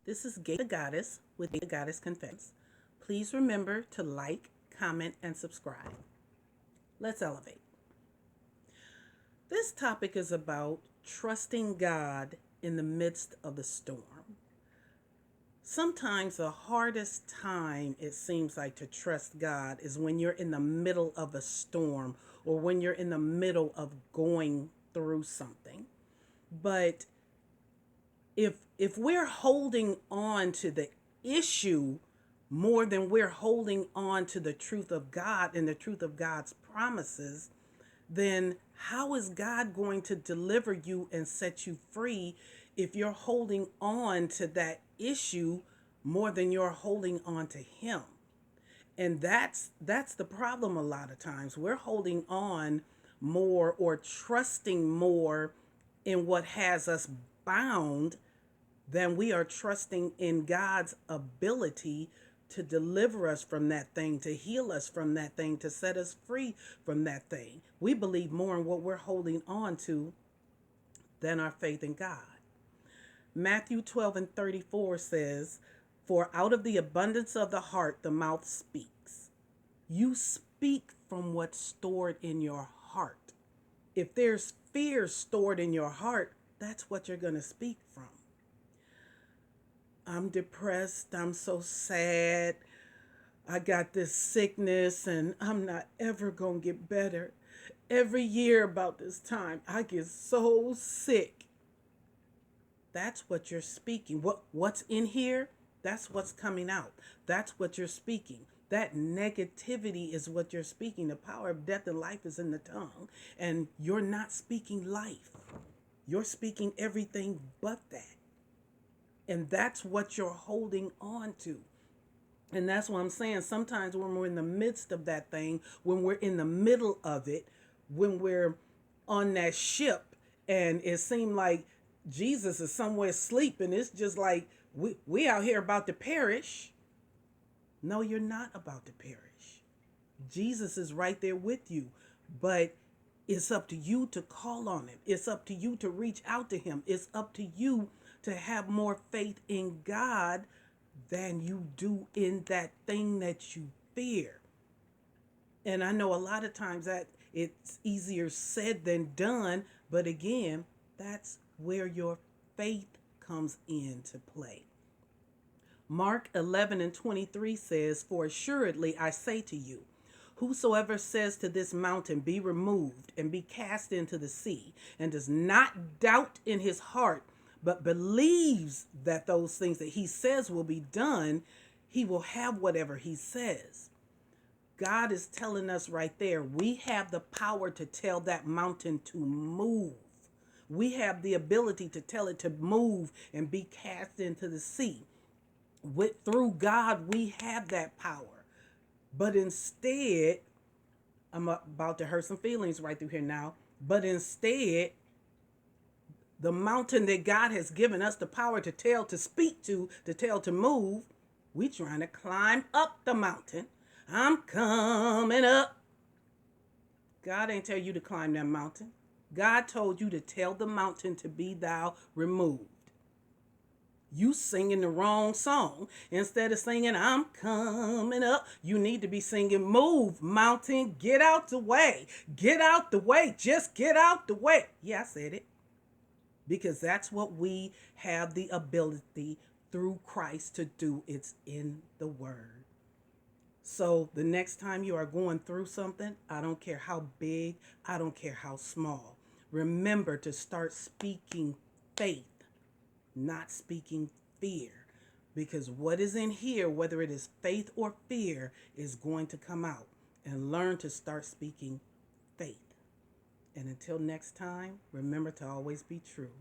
This is Gay the Goddess with the Goddess Confessions. Please remember to like, comment, and subscribe. Let's elevate. This topic is about trusting God in the midst of the storm. Sometimes the hardest time it seems like to trust God is when you're in the middle of a storm or when you're in the middle of going through something. But if we're holding on to the issue more than we're holding on to the truth of God and the truth of God's promises, then how is God going to deliver you and set you free if you're holding on to that issue more than you're holding on to him? And that's the problem a lot of times. We're holding on more or trusting more in what has us bound than we are trusting in God's ability to deliver us from that thing, to heal us from that thing, to set us free from that thing. We believe more in what we're holding on to than our faith in God. Matthew 12:34 says, "For out of the abundance of the heart, the mouth speaks." You speak from what's stored in your heart. If there's fear stored in your heart, that's what you're going to speak from. I'm depressed. I'm so sad. I got this sickness and I'm not ever going to get better. Every year about this time, I get so sick. That's what you're speaking. What's in here? That's what's coming out. That's what you're speaking. That negativity is what you're speaking. The power of death and life is in the tongue. And you're not speaking life. You're speaking everything but that. And that's what you're holding on to. And that's what I'm saying. Sometimes when we're in the midst of that thing, when we're in the middle of it, when we're on that ship and it seemed like Jesus is somewhere sleeping, it's just like we out here about to perish. No, you're not about to perish. Jesus is right there with you. But it's up to you to call on him. It's up to you to reach out to him. It's up to you to have more faith in God than you do in that thing that you fear. And I know a lot of times that it's easier said than done, but again, that's where your faith comes into play. Mark 11:23 says, "For assuredly I say to you, whosoever says to this mountain, be removed and be cast into the sea, and does not doubt in his heart, but believes that those things that he says will be done, he will have whatever he says." God is telling us right there, we have the power to tell that mountain to move. We have the ability to tell it to move and be cast into the sea. Through God, we have that power. But instead, I'm about to hurt some feelings right through here now, but instead, the mountain that God has given us the power to tell, to speak to tell to move, we trying to climb up the mountain. I'm coming up. God ain't tell you to climb that mountain. God told you to tell the mountain to be thou removed. You singing the wrong song. Instead of singing, I'm coming up, you need to be singing, move, mountain, get out the way. Get out the way. Just get out the way. Yeah, I said it. Because that's what we have the ability through Christ to do. It's in the Word. So the next time you are going through something, I don't care how big, I don't care how small, remember to start speaking faith, not speaking fear. Because what is in here, whether it is faith or fear, is going to come out. And learn to start speaking faith. And until next time, remember to always be true.